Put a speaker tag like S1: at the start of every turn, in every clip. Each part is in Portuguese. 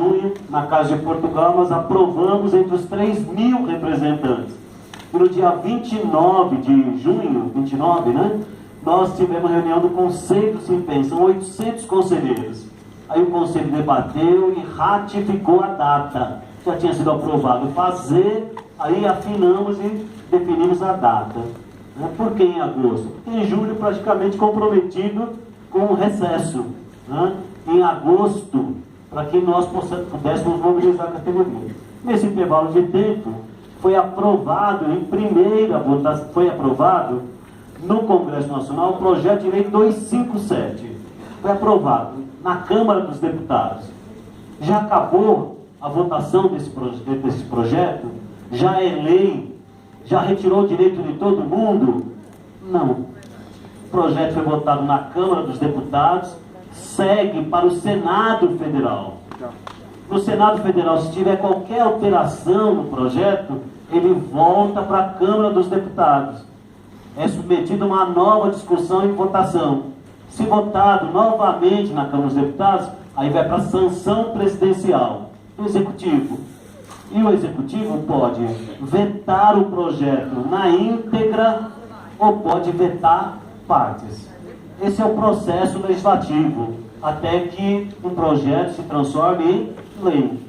S1: junho, na Casa de Portugal, nós aprovamos entre os 3.000 representantes. E no dia 29 de junho, 29, né? Nós tivemos a reunião do Conselho do Simpem, são 800 conselheiros. Aí o Conselho debateu e ratificou a data. Já tinha sido aprovado fazer, aí afinamos e definimos a data. Por que em agosto? Porque em julho praticamente comprometido com o recesso. Né? Em agosto, para que nós pudéssemos mobilizar a categoria. Nesse intervalo de tempo, foi aprovado em primeira votação, foi aprovado no Congresso Nacional o projeto de lei 257. Foi aprovado na Câmara dos Deputados. Já acabou a votação desse projeto? Já é lei? Já retirou o direito de todo mundo? Não. O projeto foi votado na Câmara dos Deputados, segue para o Senado Federal. No Senado Federal, se tiver qualquer alteração no projeto, ele volta para a Câmara dos Deputados. É submetido a uma nova discussão e votação. Se votado novamente na Câmara dos Deputados, aí vai para a sanção presidencial do Executivo. E o Executivo pode vetar o projeto na íntegra ou pode vetar partes. Esse é o processo legislativo, até que um projeto se transforme em lei.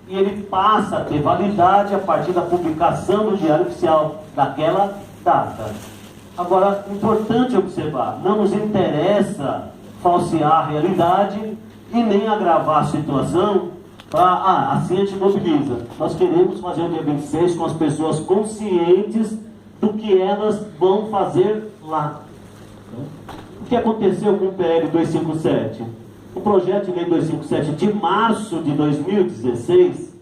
S1: E ele passa a ter validade a partir da publicação do Diário Oficial daquela data. Agora, importante observar, não nos interessa falsear a realidade e nem agravar a situação para, assim a gente mobiliza. Nós queremos fazer o dia 26 com as pessoas conscientes do que elas vão fazer lá. O que aconteceu com o PL 257? O projeto de lei 257 de março de 2016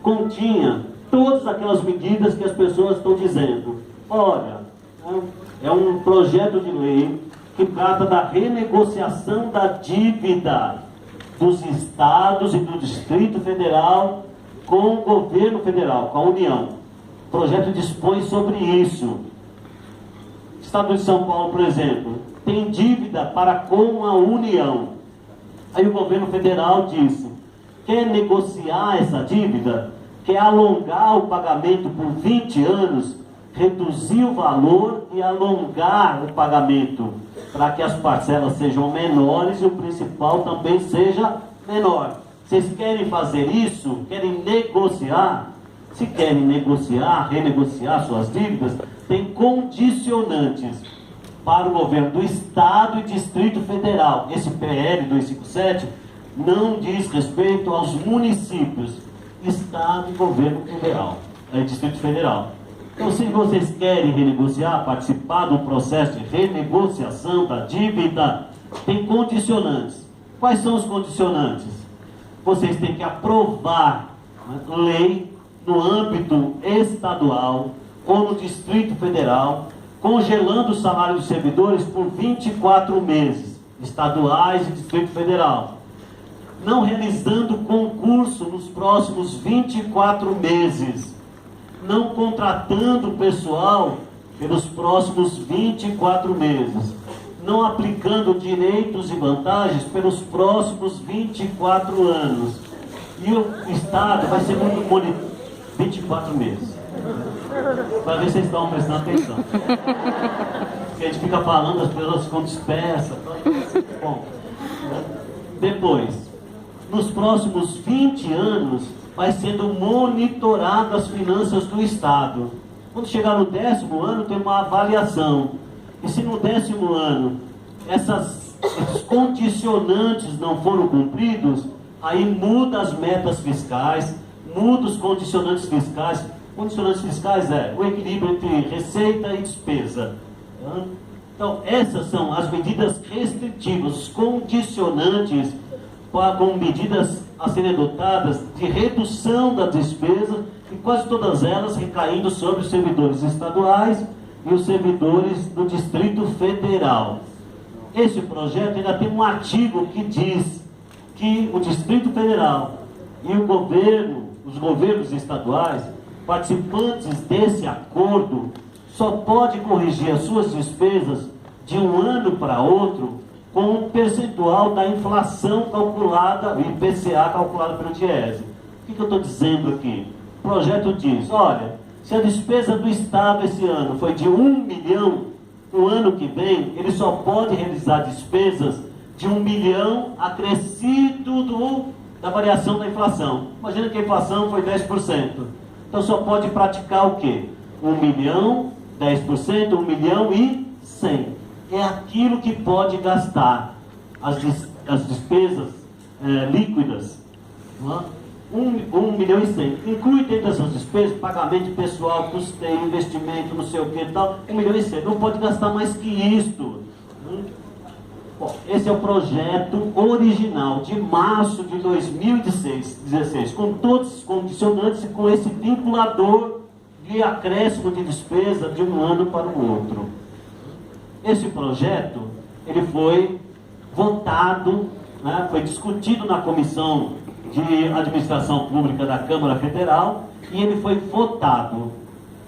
S1: continha todas aquelas medidas que as pessoas estão dizendo. Olha, é um projeto de lei que trata da renegociação da dívida dos estados e do Distrito Federal com o governo federal, com a União. O projeto dispõe sobre isso. O Estado de São Paulo, por exemplo, tem dívida para com a União. Aí o governo federal disse, quer negociar essa dívida, quer alongar o pagamento por 20 anos, reduzir o valor e alongar o pagamento, para que as parcelas sejam menores e o principal também seja menor. Vocês querem fazer isso? Querem negociar? Se querem negociar, renegociar suas dívidas, tem condicionantes para o governo do Estado e Distrito Federal. Esse PL 257 não diz respeito aos municípios, Estado e Governo Federal, Distrito Federal. Então, se vocês querem renegociar, participar do processo de renegociação da dívida, tem condicionantes. Quais são os condicionantes? Vocês têm que aprovar lei no âmbito estadual ou no Distrito Federal, congelando o salário dos servidores por 24 meses, estaduais e Distrito Federal. Não realizando concurso nos próximos 24 meses. Não contratando pessoal pelos próximos 24 meses. Não aplicando direitos e vantagens pelos próximos 24 anos. E o Estado vai ser muito monitorado 24 meses. Para ver se vocês estão prestando atenção. Porque a gente fica falando, as pessoas ficam dispersas. Bom, depois, nos próximos 20 anos, vai sendo monitorado as finanças do Estado. Quando chegar no 10º ano, tem uma avaliação. E se no 10º ano esses condicionantes não foram cumpridos, aí muda as metas fiscais, muda os condicionantes fiscais. Condicionantes fiscais é o equilíbrio entre receita e despesa. Então, essas são as medidas restritivas, os condicionantes com medidas a serem adotadas de redução da despesa, e quase todas elas recaindo sobre os servidores estaduais e os servidores do Distrito Federal. Esse projeto ainda tem um artigo que diz que o Distrito Federal e o governo, os governos estaduais, participantes desse acordo, só pode corrigir as suas despesas de um ano para outro com um percentual da inflação calculada, o IPCA calculado pelo Diese. O que eu estou dizendo aqui? O projeto diz, olha, se a despesa do Estado esse ano foi de 1 milhão, no ano que vem ele só pode realizar despesas de 1 milhão acrescido da variação da inflação. Imagina que a inflação foi 10%. Então só pode praticar o quê? 1 milhão, 10%, 1 milhão e 100. É aquilo que pode gastar as despesas líquidas. Não é? 1 milhão e 100. Inclui dentro dessas despesas pagamento pessoal, custeio, investimento, não sei o que e tal. 1 milhão e 100. Não pode gastar mais que isto. Bom, esse é o projeto original de março de 2016, com todos os condicionantes e com esse vinculador de acréscimo de despesa de um ano para o outro. Esse projeto, ele foi votado, né, foi discutido na Comissão de Administração Pública da Câmara Federal e ele foi votado.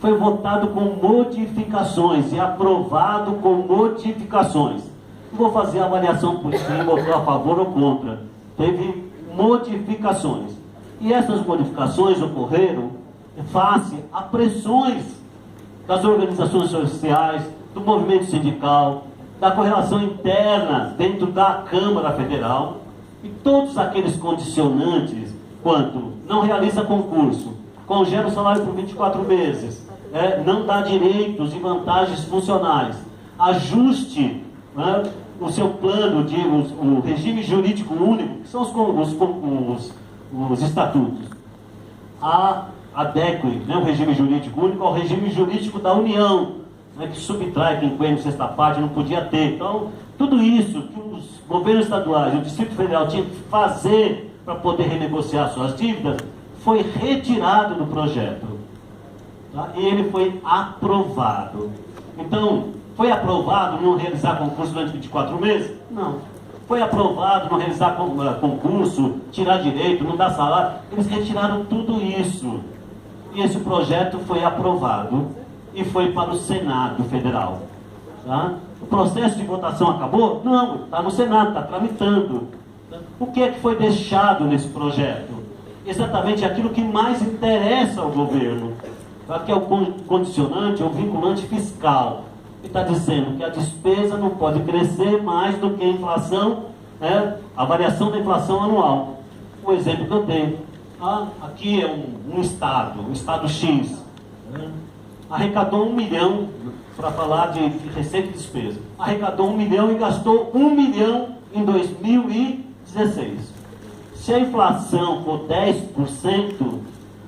S1: Foi votado com modificações e aprovado com modificações. Não vou fazer a avaliação por quem votou a favor ou contra. Teve modificações. E essas modificações ocorreram face a pressões das organizações sociais, do movimento sindical, da correlação interna dentro da Câmara Federal e todos aqueles condicionantes quanto não realiza concurso, congela o salário por 24 meses, não dá direitos e vantagens funcionais, ajuste, né, o seu plano de o regime jurídico único, que são os estatutos, adeque, né, o regime jurídico único ao regime jurídico da União, né, que subtrai quinquênio, sexta parte, não podia ter. Então, tudo isso que os governos estaduais e o Distrito Federal tinham que fazer para poder renegociar suas dívidas, foi retirado do projeto. Tá? E ele foi aprovado. Então, foi aprovado não realizar concurso durante 24 meses? Não. Foi aprovado não realizar concurso, tirar direito, não dar salário? Eles retiraram tudo isso. E esse projeto foi aprovado e foi para o Senado Federal. Tá? O processo de votação acabou? Não, está no Senado, está tramitando. Tá? O que é que foi deixado nesse projeto? Exatamente aquilo que mais interessa ao governo, tá? Que é o condicionante, o vinculante fiscal. Ele está dizendo que a despesa não pode crescer mais do que a inflação, né? A variação da inflação anual. O exemplo que eu dei. Aqui é um estado X, né? Arrecadou 1 milhão, para falar de receita e despesa. Arrecadou 1 milhão e gastou 1 milhão em 2016. Se a inflação for 10%,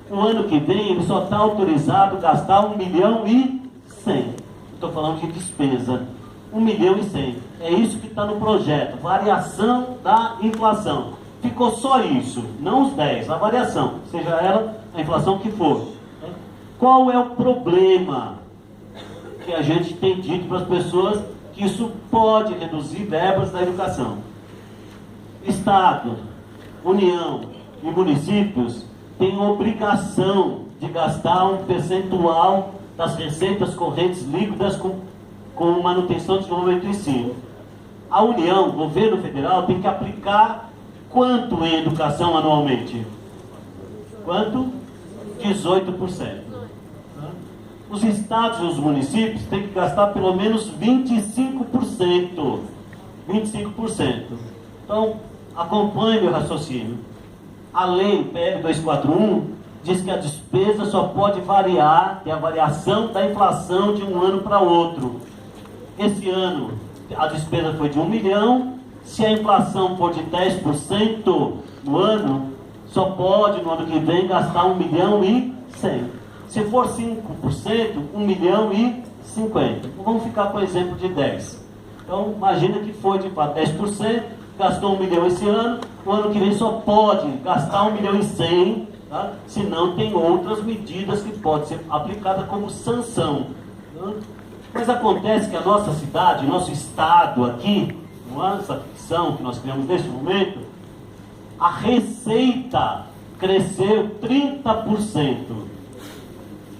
S1: no ano que vem ele só está autorizado a gastar 1 milhão e 100. Estou falando de despesa. 1 milhão e 100. É isso que está no projeto. Variação da inflação. Ficou só isso, não os 10, a variação, seja ela a inflação que for. Qual é o problema que a gente tem dito para as pessoas que isso pode reduzir verbas da educação? Estado, União e municípios têm obrigação de gastar um percentual das receitas correntes líquidas com manutenção de desenvolvimento e ensino. A União, o governo federal, tem que aplicar quanto em educação anualmente? Quanto? 18%. Os estados e os municípios têm que gastar pelo menos 25%. 25%. Então, acompanhe meu raciocínio. A lei PL 241 diz que a despesa só pode variar, tem a variação da inflação de um ano para outro. Esse ano, a despesa foi de 1 milhão. Se a inflação for de 10% no ano, só pode, no ano que vem, gastar 1 milhão e 100. Se for 5%, 1 milhão e 50. Vamos ficar com o exemplo de 10. Então, imagina que foi de 10%, gastou 1 milhão esse ano, no ano que vem só pode gastar 1 milhão e 100, tá? Senão tem outras medidas que podem ser aplicadas como sanção. Tá? Mas acontece que a nossa cidade, nosso estado aqui, essa ficção que nós criamos neste momento, a receita cresceu 30%.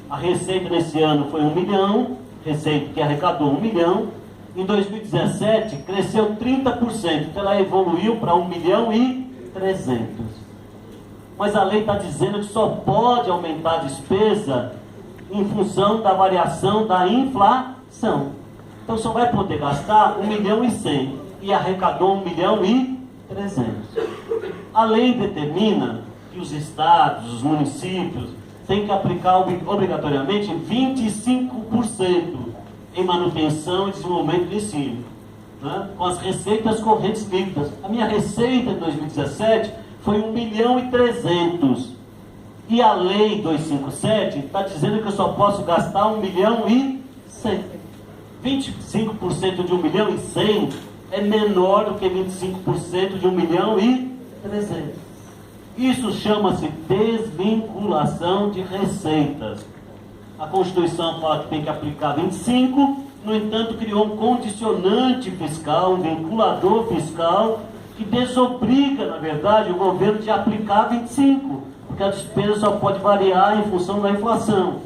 S1: A receita nesse ano foi 1 milhão, receita que arrecadou 1 milhão, Em 2017, cresceu 30%, então ela evoluiu para 1.300.000. Mas a lei está dizendo que só pode aumentar a despesa em função da variação da inflação. Então só vai poder gastar 1.100.000 e arrecadou 1.300.000. A lei determina que os estados, os municípios, têm que aplicar obrigatoriamente 25% em manutenção e desenvolvimento do ensino, né? Com as receitas correntes líquidas. A minha receita em 2017 foi 1.300.000. E a lei 257 está dizendo que eu só posso gastar 1.100.000. 25% de 1.100.000 é menor do que 25% de 1.300.000. Isso chama-se desvinculação de receitas. A Constituição fala que tem que aplicar 25, no entanto criou um condicionante fiscal, um vinculador fiscal, que desobriga, na verdade, o governo de aplicar 25, porque a despesa só pode variar em função da inflação.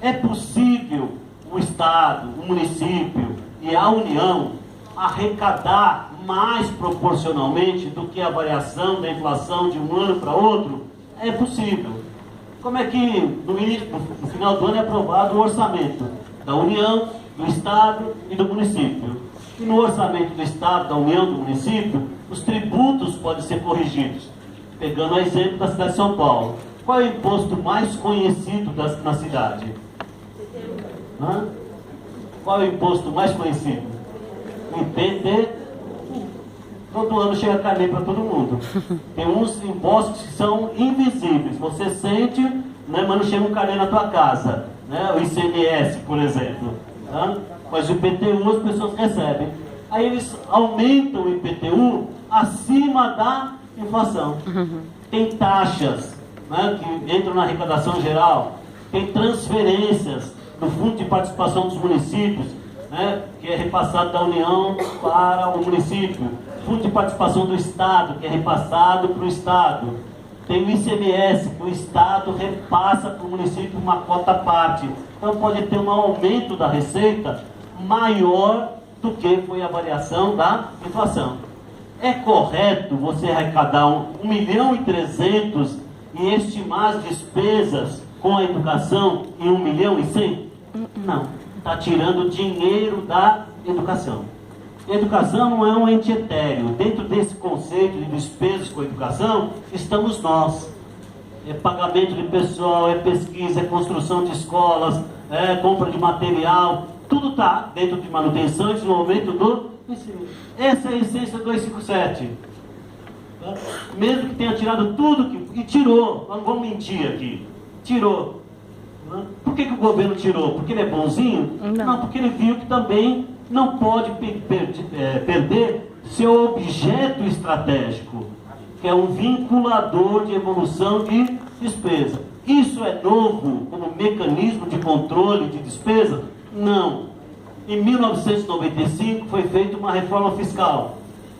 S1: É possível o Estado, o município e a União arrecadar mais proporcionalmente do que a variação da inflação de um ano para outro? É possível. Como é que no final do ano é aprovado o orçamento da União, do Estado e do município? E no orçamento do Estado, da União, do município, os tributos podem ser corrigidos. Pegando o exemplo da cidade de São Paulo. Qual é o imposto mais conhecido na cidade? Qual é o imposto mais conhecido? O IPTU. Todo ano chega carnê para todo mundo. Tem uns impostos que são invisíveis. Você sente, né, mas não chega um carnê na tua casa. Né? O ICMS, por exemplo. Tá? Mas o IPTU as pessoas recebem. Aí eles aumentam o IPTU acima da inflação. Tem taxas, né, que entram na arrecadação geral. Tem transferências do Fundo de Participação dos Municípios, né, que é repassado da União para o município. Fundo de Participação do Estado, que é repassado para o Estado. Tem o ICMS, que o Estado repassa para o município uma cota à parte. Então pode ter um aumento da receita maior do que foi a variação da inflação. É correto você arrecadar 1.300.000 e estimar as despesas com a educação em 1.100.000? Não. Está tirando dinheiro da educação. Educação não é um ente etéreo. Dentro desse conceito de despesas com educação, estamos nós. É pagamento de pessoal, é pesquisa, é construção de escolas, é compra de material. Tudo está dentro de manutenção e desenvolvimento do ensino. Essa é a essência do 257. Tá? Mesmo que tenha tirado tudo, e tirou, nós não vamos mentir aqui, tirou. Por que o governo tirou? Porque ele é bonzinho? Não, porque ele viu que também não pode perder seu objeto estratégico, que é um vinculador de evolução de despesa. Isso é novo como mecanismo de controle de despesa? Não. Em 1995 foi feita uma reforma fiscal.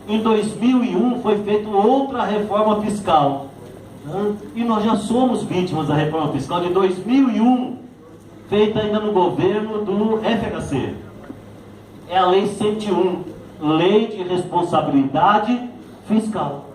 S1: Em 2001 foi feita outra reforma fiscal. E nós já somos vítimas da reforma fiscal de 2001, feita ainda no governo do FHC. É a Lei 101, Lei de Responsabilidade Fiscal.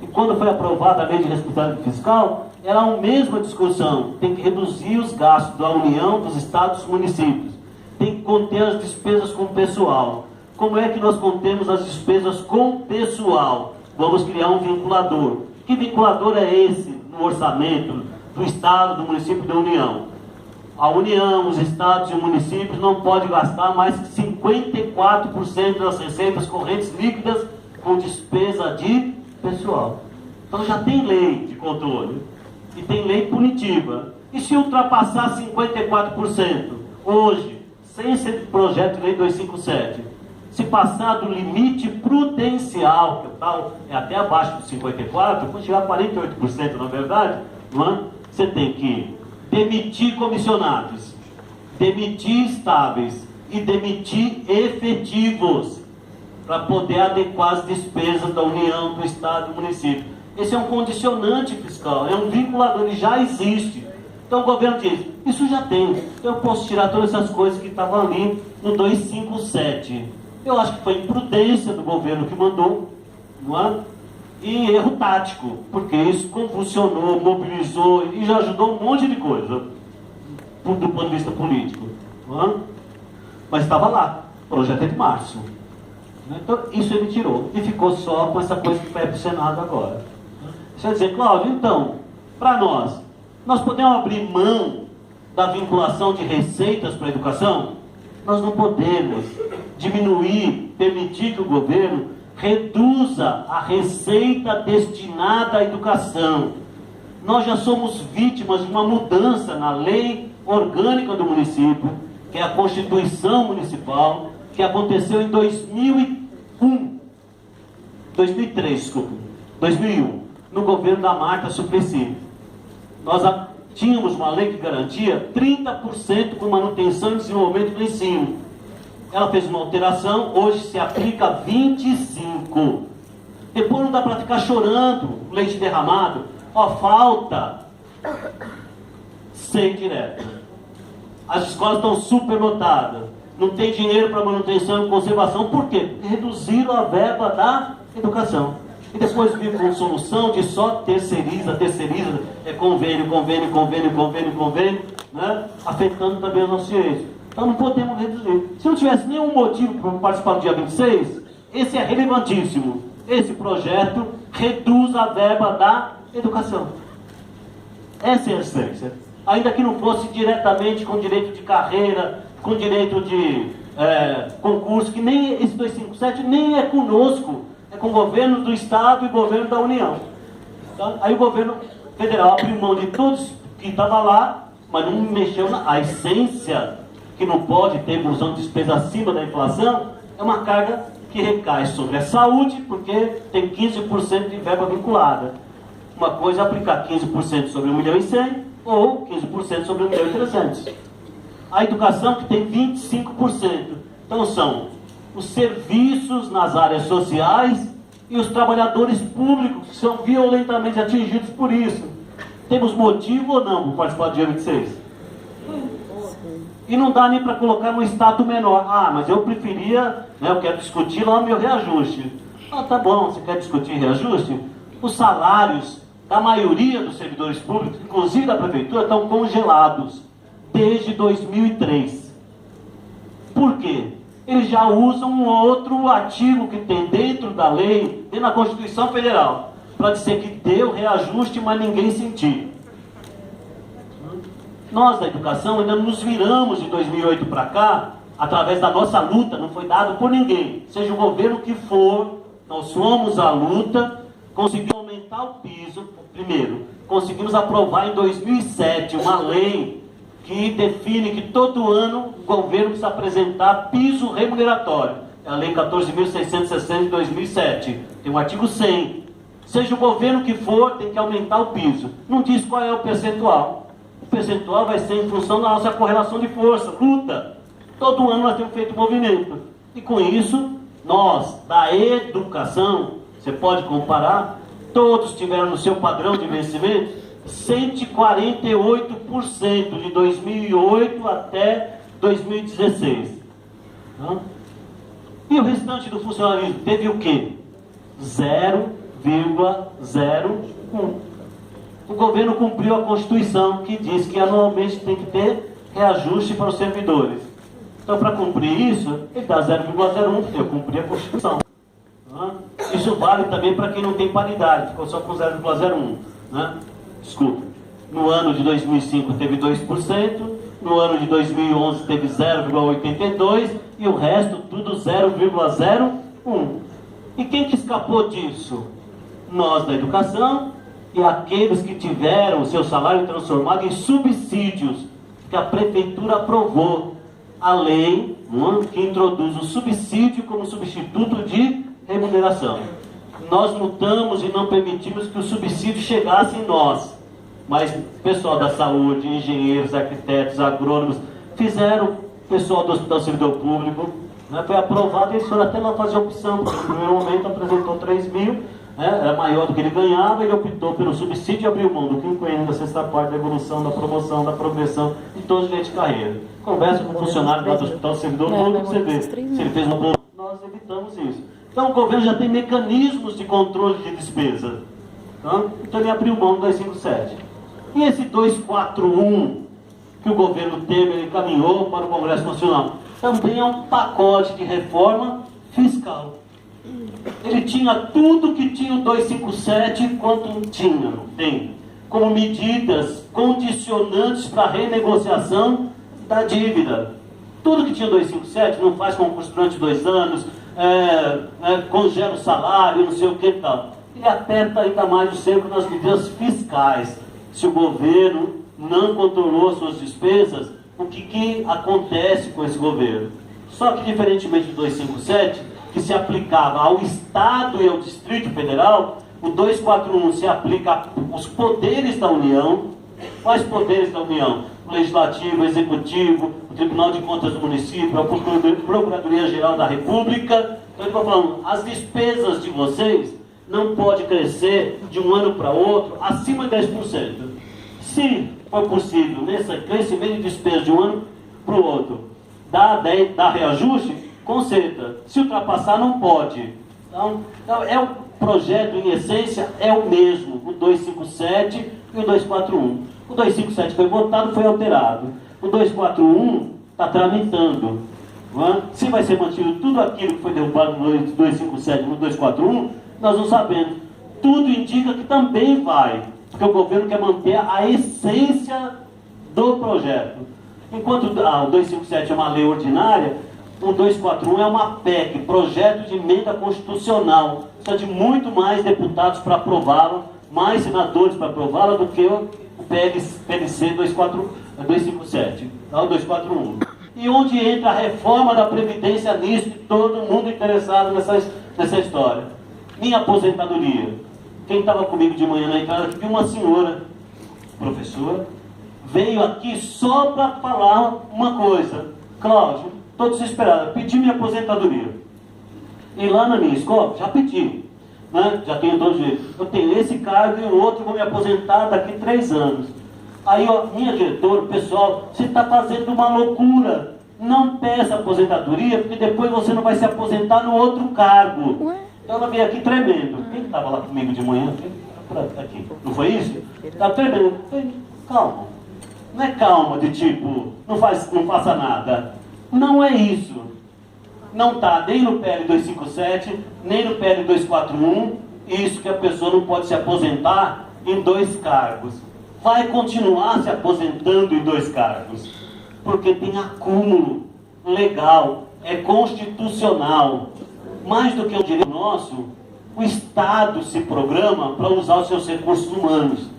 S1: E quando foi aprovada a Lei de Responsabilidade Fiscal, era a mesma discussão. Tem que reduzir os gastos da União, dos estados e dos municípios. Tem que conter as despesas com o pessoal. Como é que nós contemos as despesas com o pessoal? Vamos criar um vinculador. Que vinculador é esse no orçamento do Estado, do município e da União? A União, os estados e os municípios não podem gastar mais que 54% das receitas correntes líquidas com despesa de pessoal. Então já tem lei de controle e tem lei punitiva. E se ultrapassar 54% hoje, sem ser projeto de lei 257, se passar do limite prudencial, que é até abaixo dos 54%, pode chegar a 48%, na verdade, não é? Você tem que demitir comissionados, demitir estáveis e demitir efetivos para poder adequar as despesas da União, do Estado e do município. Esse é um condicionante fiscal, é um vinculador, ele já existe. Então o governo diz, isso já tem, eu posso tirar todas essas coisas que estavam ali no 257. Eu acho que foi imprudência do governo que mandou, não é? E erro tático, porque isso convulsionou, mobilizou e já ajudou um monte de coisa, do ponto de vista político. Não é? Mas estava lá, o projeto é de março. Então isso ele tirou e ficou só com essa coisa que vai para o Senado agora. Você vai dizer, Cláudio, então, para nós podemos abrir mão da vinculação de receitas para a educação? Nós não podemos diminuir, permitir que o governo reduza a receita destinada à educação. Nós já somos vítimas de uma mudança na lei orgânica do município, que é a Constituição Municipal, que aconteceu em 2001, no governo da Marta Suplicy. Nós tínhamos uma lei que garantia 30% com manutenção e desenvolvimento do ensino. Ela fez uma alteração, hoje se aplica 25%. Depois não dá para ficar chorando, leite derramado. Ó, falta 100 direto. As escolas estão superlotadas. Não tem dinheiro para manutenção e conservação. Por quê? Porque reduziram a verba da educação. E depois vive com solução de só terceiriza, é convênio, né? Afetando também os nossos direitos. Então não podemos reduzir. Se não tivesse nenhum motivo para participar do dia 26, esse é relevantíssimo. Esse projeto reduz a verba da educação. Essa é a essência. Ainda que não fosse diretamente com direito de carreira, com direito de concurso, que nem esse 257 nem é conosco, é com o governo do Estado e o governo da União. Tá? Aí o governo federal abriu mão de todos que estavam lá, mas não mexeu na essência, que não pode ter evolução de despesa acima da inflação, é uma carga que recai sobre a saúde, porque tem 15% de verba vinculada. Uma coisa é aplicar 15% sobre 1.100.000 ou 15% sobre 1.300.000. A educação que tem 25%. Então são os serviços nas áreas sociais e os trabalhadores públicos que são violentamente atingidos por isso. Temos motivo ou não para participar do dia 26? E não dá nem para colocar no status menor. Ah, mas eu preferia, né, eu quero discutir lá o meu reajuste. Ah, tá bom, você quer discutir reajuste? Os salários da maioria dos servidores públicos, inclusive da prefeitura, estão congelados desde 2003. Por quê? Eles já usam um outro artigo que tem dentro da lei, dentro da Constituição Federal, para dizer que deu reajuste, mas ninguém sentiu. Nós da educação ainda nos viramos de 2008 para cá, através da nossa luta, não foi dado por ninguém, seja o governo que for, nós fomos à luta, conseguimos aumentar o piso, primeiro, conseguimos aprovar em 2007 uma lei que define que todo ano o governo precisa apresentar piso remuneratório. É a Lei 14.660 de 2007. Tem o artigo 100. Seja o governo que for, tem que aumentar o piso. Não diz qual é o percentual. O percentual vai ser em função da nossa correlação de força, luta. Todo ano nós temos feito movimento. E com isso, nós, da educação, você pode comparar, todos tiveram no seu padrão de vencimento 148% de 2008 até 2016. E o restante do funcionalismo teve o quê? 0,01. O governo cumpriu a Constituição, que diz que anualmente tem que ter reajuste para os servidores. Então, para cumprir isso, ele dá 0,01, porque eu cumpri a Constituição. Isso vale também para quem não tem paridade, ficou só com 0,01. Desculpa, no ano de 2005 teve 2%, no ano de 2011 teve 0,82% e o resto tudo 0,01%. E quem que escapou disso? Nós da educação e aqueles que tiveram o seu salário transformado em subsídios, que a prefeitura aprovou a lei que introduz o subsídio como substituto de remuneração. Nós lutamos e não permitimos que o subsídio chegasse em nós. Mas o pessoal da saúde, engenheiros, arquitetos, agrônomos, fizeram, o pessoal do Hospital Servidor Público, foi aprovado e eles foram até lá fazer opção, porque no primeiro momento apresentou 3.000, né, era maior do que ele ganhava, ele optou pelo subsídio e abriu mão do quinto da sexta parte, da evolução, da promoção, da progressão de todo o direito de carreira. Conversa com o funcionário lá do Hospital Servidor Público, você vê se ele fez uma... Nós evitamos isso. Então o governo já tem mecanismos de controle de despesa. Então ele abriu mão do 257. E esse 241 que o governo Temer encaminhou para o Congresso Nacional também é um pacote de reforma fiscal. Ele tinha tudo que tinha o 257 quanto tem, como medidas condicionantes para a renegociação da dívida. Tudo que tinha o 257, não faz concurso durante 2 anos, congela o salário, não sei o que e tal. Ele aperta ainda mais o cerco nas medidas fiscais. Se o governo não controlou suas despesas, o que acontece com esse governo? Só que, diferentemente do 257, que se aplicava ao Estado e ao Distrito Federal, o 241 se aplica aos poderes da União. Quais poderes da União? O Legislativo, o Executivo, o Tribunal de Contas do Município, a Procuradoria-Geral da República. Então, eu estou falando, as despesas de vocês não podem crescer de um ano para outro acima de 10%. Se for possível, nesse crescimento de despesa de um ano para o outro, dá reajuste, conserta. Se ultrapassar, não pode. Então é o projeto, em essência, é o mesmo, o 257 e o 241. O 257 foi votado, foi alterado. O 241 está tramitando. Se vai ser mantido tudo aquilo que foi derrubado no 257 e no 241, nós não sabemos. Tudo indica que também vai, porque o governo quer manter a essência do projeto. Enquanto o 257 é uma lei ordinária, o 241 é uma PEC, Projeto de Emenda Constitucional. Precisa de muito mais deputados para aprová-la, mais senadores para aprová-la do que o PLC 257, o 241. E onde entra a reforma da Previdência nisso, todo mundo interessado nessa história. Minha aposentadoria. Quem estava comigo de manhã na entrada, viu uma senhora, professora, veio aqui só para falar uma coisa. Cláudio, estou desesperado, pedi minha aposentadoria. E lá na minha escola, já pedi, né? Já tenho 2 vezes. Eu tenho esse cargo e o outro, vou me aposentar daqui 3 anos. Aí, ó, minha diretora, pessoal, você está fazendo uma loucura. Não peça aposentadoria, porque depois você não vai se aposentar no outro cargo. Então ela veio aqui tremendo. Quem estava lá comigo de manhã? Aqui. Não foi isso? Estava tremendo. Eu falei, calma. Não é calma de tipo, não faça nada. Não é isso. Não está nem no PL 257, nem no PL 241, isso que a pessoa não pode se aposentar em 2 cargos. Vai continuar se aposentando em 2 cargos. Porque tem acúmulo legal, é constitucional. Mais do que um direito nosso, o Estado se programa para usar os seus recursos humanos.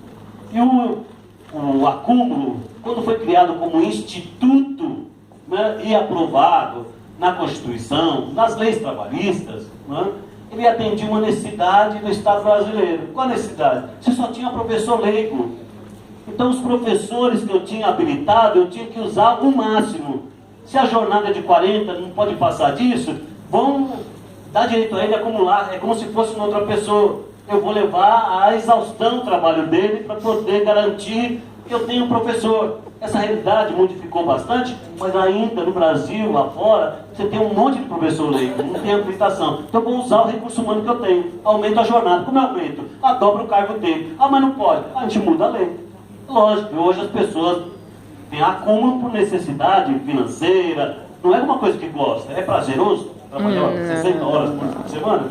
S1: E o acúmulo, quando foi criado como instituto, né, e aprovado na Constituição, nas leis trabalhistas, né, ele atendia uma necessidade do Estado brasileiro. Qual a necessidade? Você só tinha professor leigo. Então os professores que eu tinha habilitado, eu tinha que usar o máximo. Se a jornada é de 40, não pode passar disso, vão dar direito a ele a acumular, é como se fosse uma outra pessoa. Eu vou levar à exaustão o trabalho dele para poder garantir que eu tenho um professor. Essa realidade modificou bastante, mas ainda no Brasil, lá fora, você tem um monte de professor leigo, não tem habilitação. Então eu vou usar o recurso humano que eu tenho, aumento a jornada. Como eu aumento? Dobra o cargo dele. Mas não pode. A gente muda a lei. Lógico, hoje as pessoas têm acúmulo por necessidade financeira, não é uma coisa que gosta, é prazeroso trabalhar 60 horas por semana?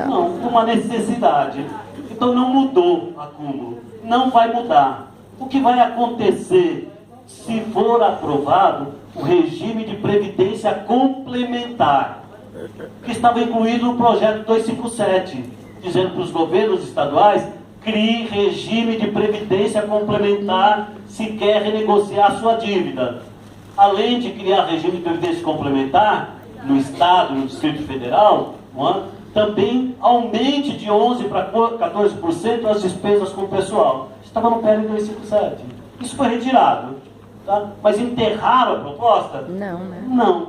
S1: Não, uma necessidade. Então não mudou o acúmulo, não vai mudar. O que vai acontecer, se for aprovado, o regime de previdência complementar, que estava incluído no projeto 257, dizendo para os governos estaduais: crie regime de previdência complementar se quer renegociar sua dívida. Além de criar regime de previdência complementar no Estado, no Distrito Federal, também aumente de 11% para 14% as despesas com o pessoal. Estava no PL 257. Isso foi retirado. Tá? Mas enterraram a proposta?
S2: Não, né?
S1: Não.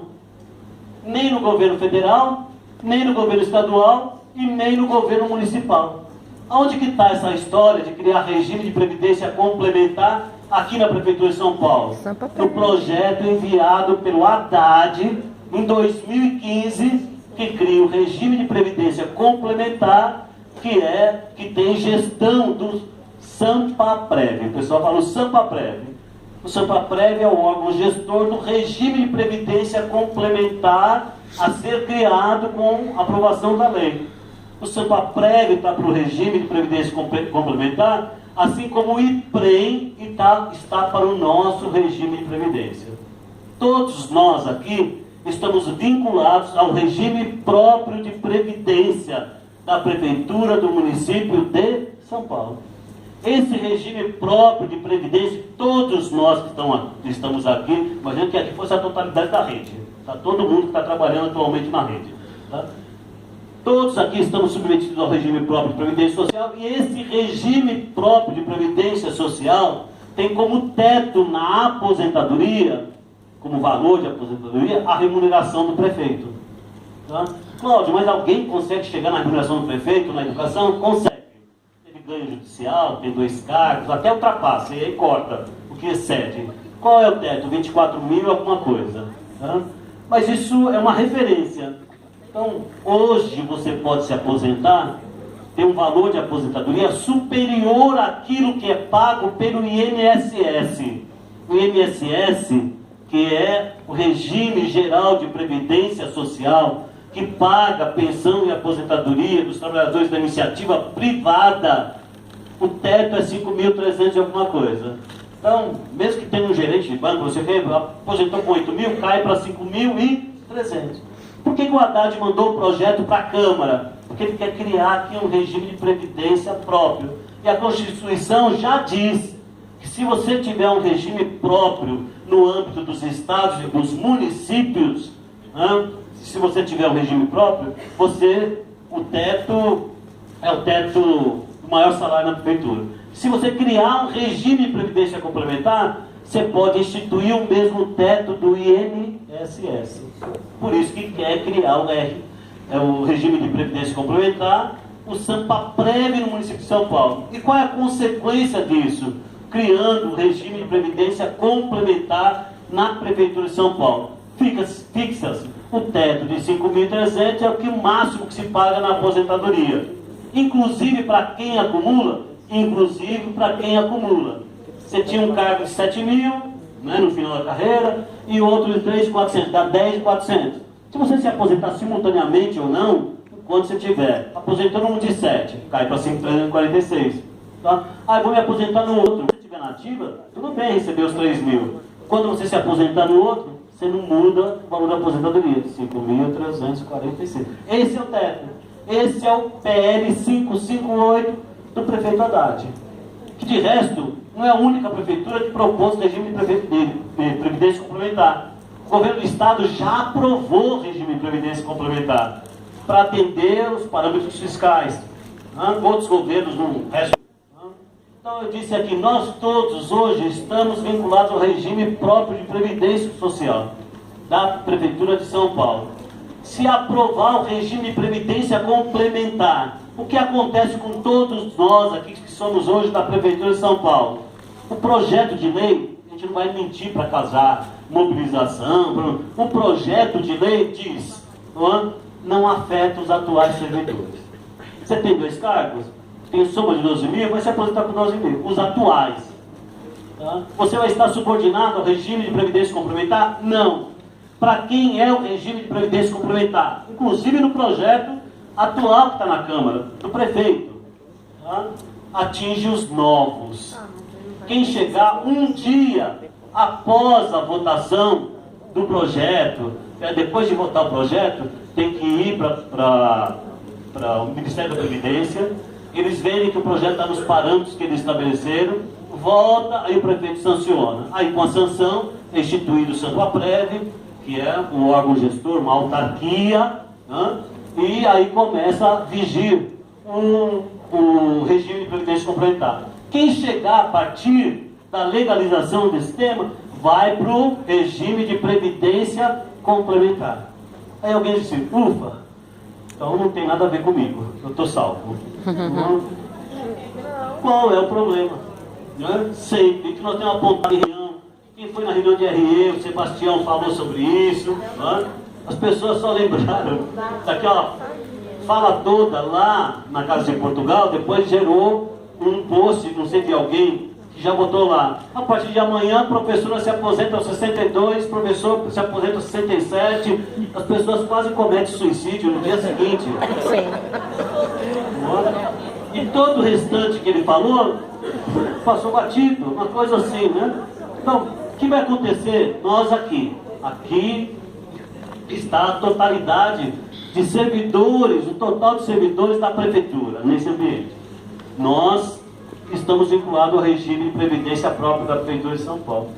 S1: Nem no governo federal, nem no governo estadual e nem no governo municipal. Aonde que está essa história de criar regime de previdência complementar aqui na Prefeitura de São Paulo? No projeto enviado pelo Haddad em 2015, que cria o regime de previdência complementar, que tem gestão do Sampaprev. O pessoal fala o Sampaprev. O Sampaprev é o órgão gestor do regime de previdência complementar a ser criado com aprovação da lei. O Sampaprev está para o regime de previdência complementar, assim como o IPREM está para o nosso regime de previdência. Todos nós aqui estamos vinculados ao regime próprio de previdência da Prefeitura do município de São Paulo. Esse regime próprio de previdência, todos nós que estamos aqui, imagina que aqui fosse a totalidade da rede, tá? Todo mundo que está trabalhando atualmente na rede. Tá? Todos aqui estamos submetidos ao regime próprio de previdência social, e esse regime próprio de previdência social tem como teto na aposentadoria, como valor de aposentadoria, a remuneração do prefeito. Tá? Cláudio, mas alguém consegue chegar na remuneração do prefeito na educação? Consegue. Ele ganha judicial, tem 2 cargos, até ultrapassa, e aí corta o que excede. Qual é o teto? 24 mil alguma coisa. Tá? Mas isso é uma referência. Então, hoje você pode se aposentar, tem um valor de aposentadoria superior àquilo que é pago pelo INSS. O INSS, que é o regime geral de previdência social, que paga a pensão e aposentadoria dos trabalhadores da iniciativa privada, o teto é 5.300 e alguma coisa. Então, mesmo que tenha um gerente de banco, você aposentou com 8 mil, cai para 5.300. Por que o Haddad mandou o projeto para a Câmara? Porque ele quer criar aqui um regime de previdência próprio. E a Constituição já diz que se você tiver um regime próprio no âmbito dos estados e dos municípios, se você tiver um regime próprio, o teto é o teto do maior salário na prefeitura. Se você criar um regime de previdência complementar, você pode instituir o mesmo teto do INSS. Por isso que quer criar o regime de previdência complementar, o Sampaprev no município de São Paulo. E qual é a consequência disso? Criando o regime de previdência complementar na Prefeitura de São Paulo. Fixa-se o teto de 5.300, é o máximo que se paga na aposentadoria. Inclusive para quem acumula, Você tinha um cargo de 7 mil, né, no final da carreira, e outro de 3.400, dá 10.400. Se você se aposentar simultaneamente ou não, quando você tiver aposentando um de 7, cai para 5.346. Tá? Aí vou me aposentar no outro. Se você estiver na ativa, tudo bem receber os 3 mil. Quando você se aposentar no outro, você não muda o valor da aposentadoria, 5.346. Esse é o teto. Esse é o PL 558 do prefeito Haddad. Que de resto, não é a única prefeitura que propôs o regime de previdência complementar. O governo do estado já aprovou o regime de previdência complementar para atender os parâmetros fiscais. Outros governos não restam. Então eu disse aqui, nós todos hoje estamos vinculados ao regime próprio de previdência social da Prefeitura de São Paulo. Se aprovar o regime de previdência complementar, o que acontece com todos nós aqui que somos hoje da Prefeitura de São Paulo? O projeto de lei, a gente não vai mentir para casar, mobilização, o projeto de lei diz, não afeta os atuais servidores. Você tem 2 cargos? Tem soma de 12 mil, vai se aposentar com 12 mil. Os atuais. Tá? Você vai estar subordinado ao regime de previdência complementar? Não. Para quem é o regime de previdência complementar? Inclusive no projeto atual que está na Câmara, do prefeito. Tá? Atinge os novos. Quem chegar um dia após a votação do projeto, depois de votar o projeto, tem que ir para o Ministério da Previdência. Eles verem que o projeto está nos parâmetros que eles estabeleceram, volta, aí o prefeito sanciona. Aí com a sanção é instituído o Sampaprev, que é um órgão gestor, uma autarquia, e aí começa a vigir o regime de previdência complementar. Quem chegar a partir da legalização desse tema, vai para o regime de previdência complementar. Aí alguém disse, ufa, então não tem nada a ver comigo, eu estou salvo. Qual é o problema? Né? Sempre que nós temos apontado em reunião, quem foi na reunião de RE, o Sebastião falou sobre isso, né? As pessoas só lembraram daquela fala toda lá na Casa de Portugal, depois gerou um post, não sei de alguém, que já botou lá: a partir de amanhã, a professora se aposenta aos 62, professor se aposenta aos 67, as pessoas quase cometem suicídio no dia seguinte.
S2: Sim.
S1: E todo o restante que ele falou, passou batido, uma coisa assim, né? Então, o que vai acontecer? Nós aqui está a totalidade de servidores, o total de servidores da prefeitura, nesse ambiente. Nós estamos vinculados ao regime de previdência próprio da prefeitura de São Paulo.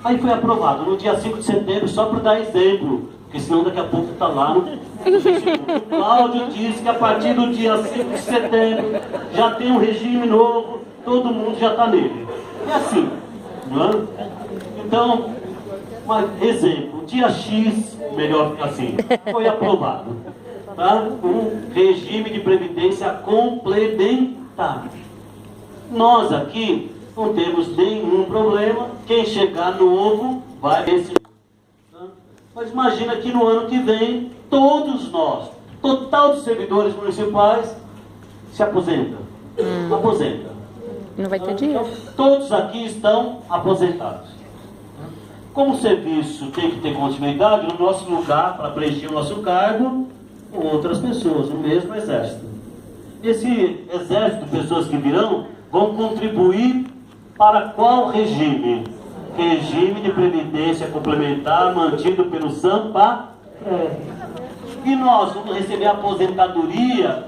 S1: Aí foi aprovado no dia 5 de setembro, só para dar exemplo, porque senão daqui a pouco está lá no Facebook. O Cláudio disse que a partir do dia 5 de setembro já tem um regime novo, todo mundo já está nele. É assim, não é? Então, exemplo, dia X, melhor assim, foi aprovado, tá? Um regime de previdência complementar. Nós aqui não temos nenhum problema, quem chegar novo vai receber. Tá? Mas imagina que no ano que vem, todos nós, total de servidores municipais, se aposenta. Aposenta.
S2: Não vai ter dinheiro.
S1: Então, todos aqui estão aposentados. Como o serviço tem que ter continuidade, no nosso lugar, para preencher o nosso cargo, outras pessoas, no mesmo exército. Esse exército de pessoas que virão vão contribuir para qual regime? Regime de previdência complementar mantido pelo SAMPA. E nós vamos receber a aposentadoria